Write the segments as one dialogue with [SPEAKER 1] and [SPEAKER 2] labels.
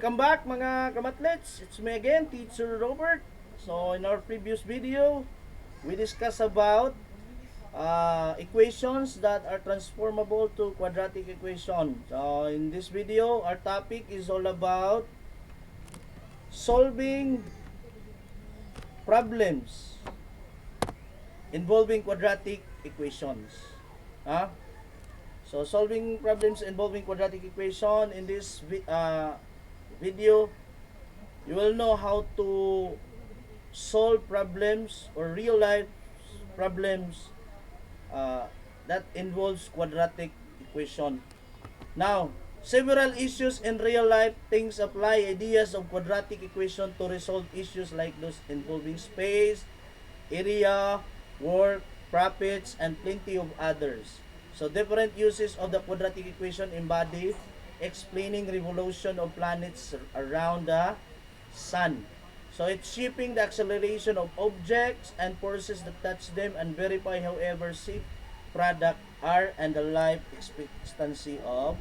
[SPEAKER 1] welcome back mga kamatlets. It's me again, Teacher Robert. So in our previous video, we discussed about equations that are transformable to quadratic equation. So in this video, our topic is all about solving problems involving quadratic equations. So solving problems involving quadratic equation in this video, you will know how to solve problems or real life problems that involves quadratic equation. Now, several issues in real life things apply ideas of quadratic equation to resolve issues like those involving space, area, work, profits, and plenty of others. So different uses of the quadratic equation embody explaining revolution of planets around the sun. So it's shaping the acceleration of objects and forces that touch them and verify however safe product are and the life expectancy of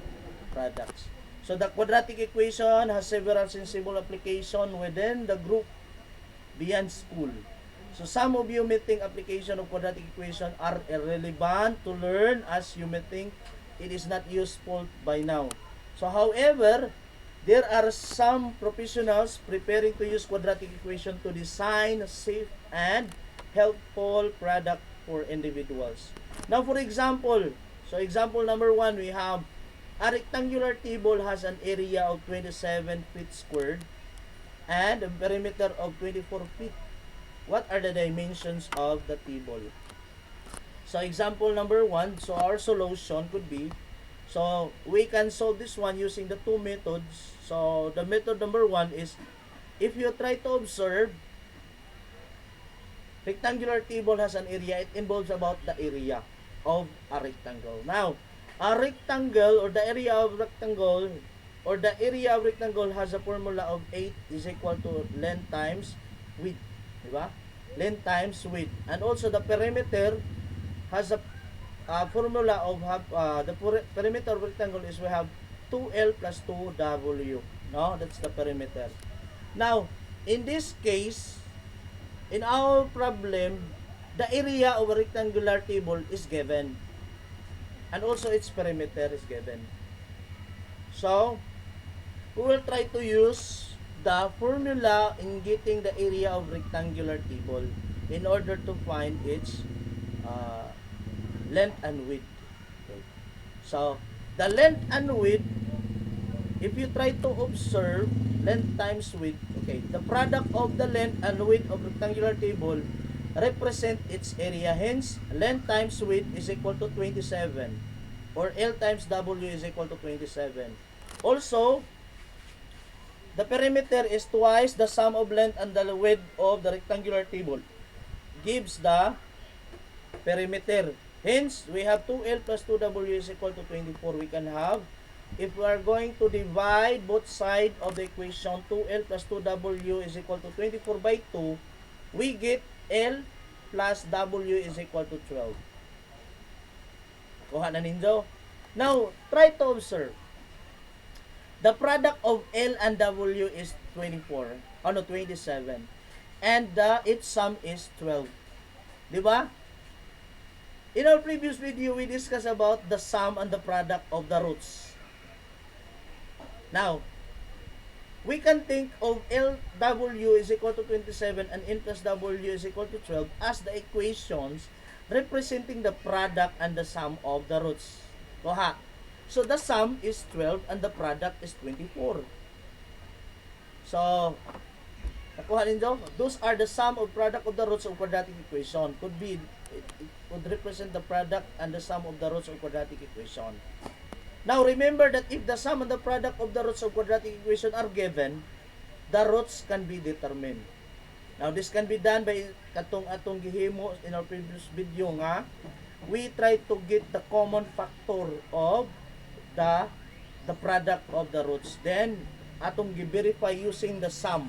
[SPEAKER 1] products. So the quadratic equation has several sensible application within the group beyond school. So some of you may think application of quadratic equation are irrelevant to learn as you may think it is not useful by now. So however, there are some professionals preparing to use quadratic equation to design safe and helpful product for individuals. Now for example, so example number 1, we have a rectangular table has an area of 27 feet squared and a perimeter of 24 feet. What are the dimensions of the table? So example number 1, so our solution could be, so we can solve this one using the two methods. So the method number 1 is, if you try to observe, rectangular table has an area, it involves about the area of a rectangle. Now, a rectangle or the area of rectangle or the area of rectangle has a formula of 8 is equal to length times width. Diba? Length times width. And also the perimeter has a formula of the perimeter of rectangle is we have 2L plus 2W. No, that's the perimeter. Now, in this case, in our problem, the area of a rectangular table is given. And also its perimeter is given. So, we will try to use the formula in getting the area of rectangular table in order to find its length and width. Okay. So, the length and width, if you try to observe length times width, okay, the product of the length and width of rectangular table represent its area. Hence, length times width is equal to 27 or L times W is equal to 27. Also, the perimeter is twice the sum of length and the width of the rectangular table gives the perimeter. Hence, we have 2L plus 2W is equal to 24. We can have, if we are going to divide both sides of the equation, 2L plus 2W is equal to 24 by 2, we get L plus W is equal to 12. Kuha na ninyo. Now, try to observe. The product of L and W is 24. 27. And its sum is 12. Diba? In our previous video, we discussed about the sum and the product of the roots. Now, we can think of LW is equal to 27 and N plus W is equal to 12 as the equations representing the product and the sum of the roots. Kuha. So, the sum is 12 and the product is 24. So, nakuha ninyo? Those are the sum of product of the roots of quadratic equation. Could be, it would represent the product and the sum of the roots of quadratic equation. Now, remember that if the sum and the product of the roots of quadratic equation are given, the roots can be determined. Now, this can be done by atong gihimo in our previous video nga. We try to get the common factor of the product of the roots. Then, atong gi-verify using the sum.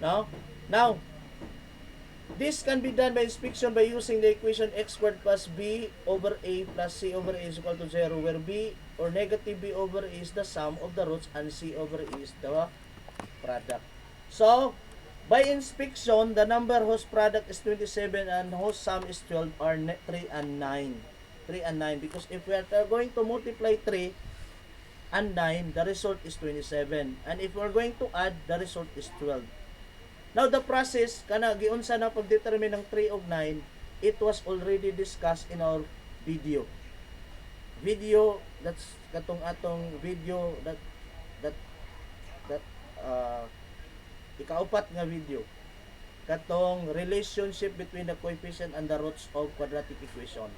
[SPEAKER 1] No? Now, this can be done by inspection by using the equation x squared plus b over a plus c over a is equal to 0, where b or negative b over a is the sum of the roots and c over a is the product. So, by inspection, the number whose product is 27 and whose sum is 12 are 3 and 9. 3 and 9 because if we are going to multiply 3 and 9, the result is 27. And if we're going to add, the result is 12. Now, the process, kana giunsa na pag-determine ng 3 ug 9, it was already discussed in our video. That's katong atong video that ikaupat nga video. Katong relationship between the coefficient and the roots of quadratic equation.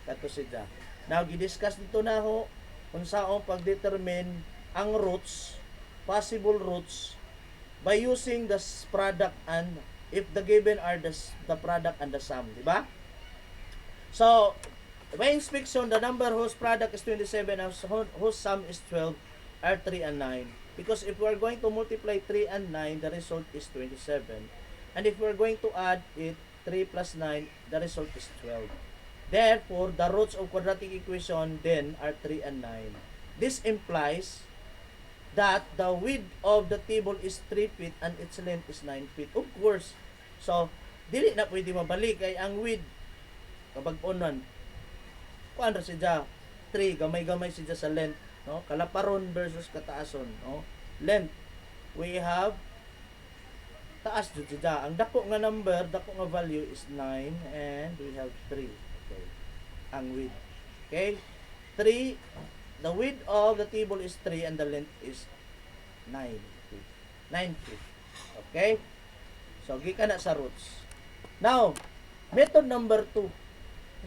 [SPEAKER 1] Kato siya. Now, gidiscuss dito na ho kung saan pag-determine ang roots, possible roots, by using the product and if the given are the product and the sum, di ba? So, by inspection, the number whose product is 27 and whose sum is 12 are 3 and 9. Because if we are going to multiply 3 and 9, the result is 27. And if we are going to add it, 3 plus 9, the result is 12. Therefore, the roots of quadratic equation then are 3 and 9. This implies that the width of the table is 3 feet and its length is 9 feet. Of course. So, dili na pwede mabalik kay ang width kapag unan. Kuan ra siya 3 gamay-gamay siya sa length, no? Kalaparon versus kataason, no? Length. We have taas jud siya. Ang dako nga number, dako nga value is 9 and we have 3. Okay. Ang width. Okay? 3. The width of the table is 3 and the length is 9 feet. 9 feet. Okay? So, gikan na sa roots. Now, method number 2.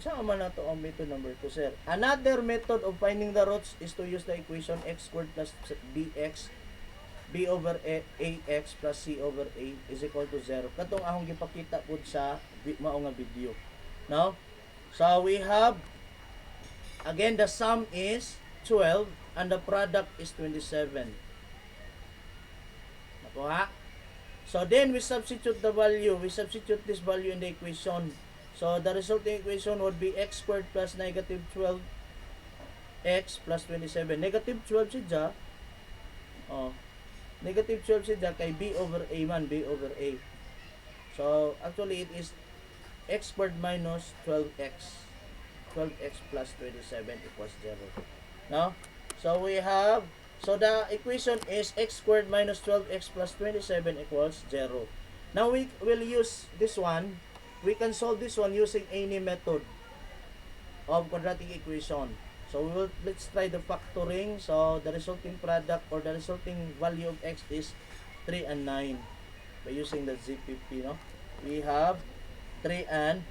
[SPEAKER 1] Saan man na ito ang method number 2, sir? Another method of finding the roots is to use the equation x squared plus bx b over ax plus c over a is equal to 0. Katong akong gipakita po sa mao nga video. No? So, we have, again, the sum is 12 and the product is 27. Nakuha? So, then we substitute the value. We substitute this value in the equation. So, the resulting equation would be x squared plus negative 12x plus 27. Negative 12 siya. Oh, negative 12 siya kay b over a man, b over a. So, actually, it is x squared minus 12x. 12x plus 27 equals 0. No? So, we have, so the equation is x squared minus 12x plus 27 equals 0. Now, we will use this one. We can solve this one using any method of quadratic equation. So, let's try the factoring. So, the resulting product or the resulting value of x is 3 and 9 by using the ZPP. No? We have 3 and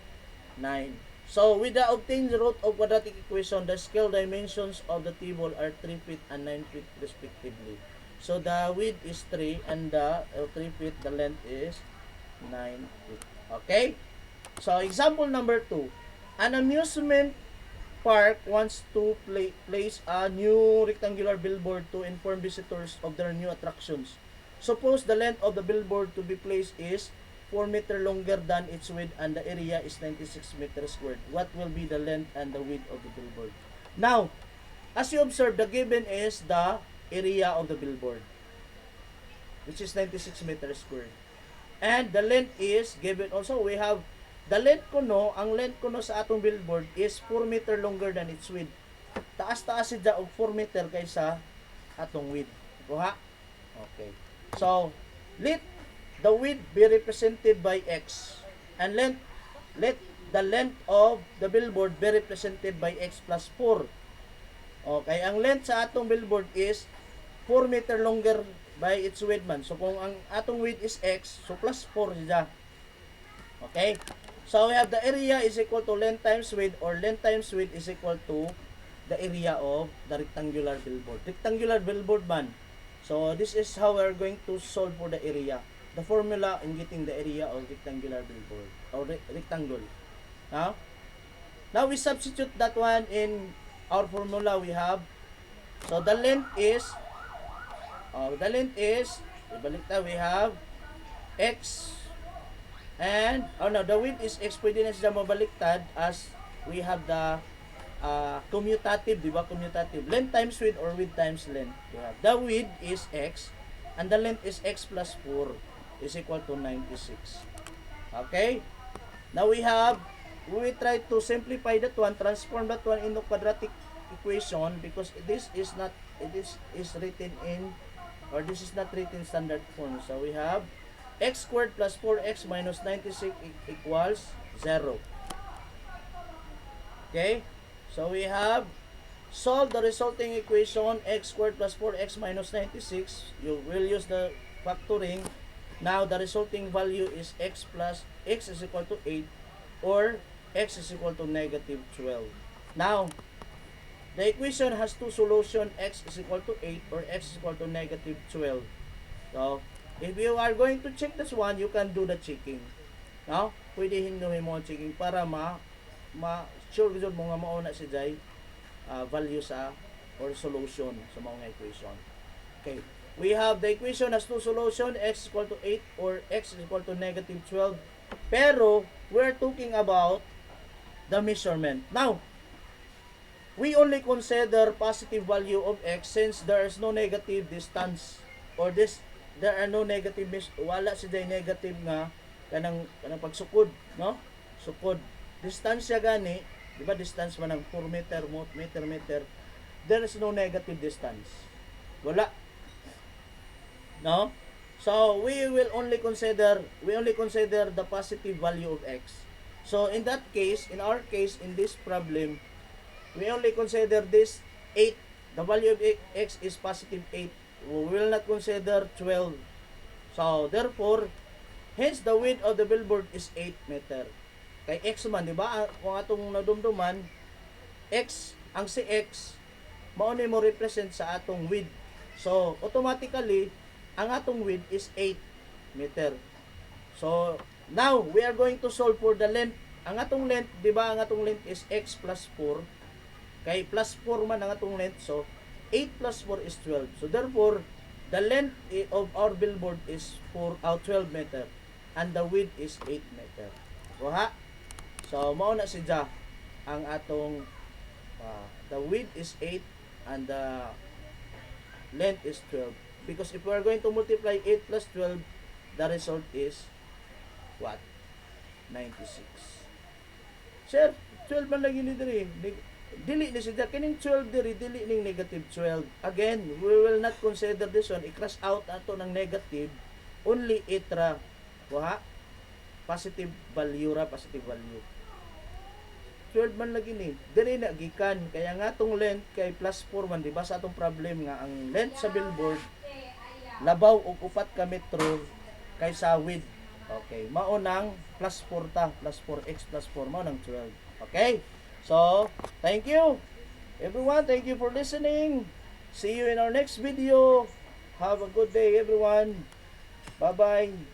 [SPEAKER 1] 9. So, with the obtained root of quadratic equation, the scale dimensions of the table are 3 feet and 9 feet respectively. So, the width is 3 and the 3 feet, the length is 9 feet. Okay? So, example number 2. An amusement park wants to place a new rectangular billboard to inform visitors of their new attractions. Suppose the length of the billboard to be placed is 4 meter longer than its width and the area is 96 meters squared. What will be the length and the width of the billboard? Now, as you observe, the given is the area of the billboard, which is 96 meters squared. And the length is given also. We have the length kuno, ang length kuno sa atong billboard is 4 meter longer than its width. Taas-taas siya og 4 meter kaysa atong width. Kuha? Okay. So, let the width be represented by x and let the length of the billboard be represented by x plus 4. Okay, ang length sa atong billboard is 4 meter longer by its width man. So, kung ang atong width is x, so plus 4 siya. Okay? So, we have the area is equal to length times width or length times width is equal to the area of the rectangular billboard. Rectangular billboard man. So, this is how we are going to solve for the area. The formula in getting the area of rectangular billboard or rectangle. Now, we substitute that one in our formula we have. So, the length is ibalik na, we have x and the width is x, pwede na siya mabaliktad as we have the commutative, di ba? Commutative. Length times width or width times length. We have the width is x and the length is x plus 4 is equal to 96. Okay? Now we will try to simplify that one, transform that one into quadratic equation because this is not, is written in, or this is not written standard form. So we have x squared plus 4x minus 96 equals 0. Okay? So we have solve the resulting equation x squared plus 4x minus 96. You will use the factoring. Now the resulting value is x is equal to 8 or x is equal to negative 12. Now, the equation has two solutions, x is equal to 8 or x is equal to negative 12. So, if you are going to check this one, you can do the checking. No? Pwede hinuhin mo ang checking para sure gud mo nga mauna si Jay value sa or solution sa mga equation. Okay. We have the equation has two solutions, x is equal to 8 or x is equal to negative 12. Pero, we're talking about the measurement. Now, we only consider positive value of x since there is no negative distance or there are no negative wala si day negative nga kanang pagsukod, no? Sukod. Distansya gani, di ba distance man ng 4 meter, meter. There is no negative distance. Wala. No? So we only consider the positive value of x. So in that case, in our case, in this problem, we only consider this 8. The value of x is positive 8. We will not consider 12. So therefore, hence the width of the billboard is 8 meter. Kay x man, di ba? Kung atong nadumduman, x, ang si x, mao ni mo represent sa atong width. So automatically, ang atong width is 8 meter. So now we are going to solve for the length. Ang atong length, di ba? Ang atong length is x plus 4. Kay plus 4 man ang atong length. So 8 plus 4 is 12. So therefore, the length of our billboard is 12 meter and the width is 8 meter. So ha? So mao na siya ang atong the width is 8 and the length is 12. Because if we are going to multiply 8 plus 12, the result is what? 96. Sir, 12 man lang yun diri. Dili ni siya. Kining 12 diri, dili ning negative 12. Again, we will not consider this one. I-cross out ato ng negative. Only itra. Kuha? Positive value ra, positive value. 12 man lagi ni. Diri na gikan. Kaya nga tong length kay plus 4 man. Diba sa atong problem nga ang length sa billboard labaw og 4 ka metro kaysa width. Okay, mao nang plus 4 ta, plus 4x plus 4 mao nang 12. Okay? So, thank you everyone. Thank you for listening. See you in our next video. Have a good day everyone. Bye-bye.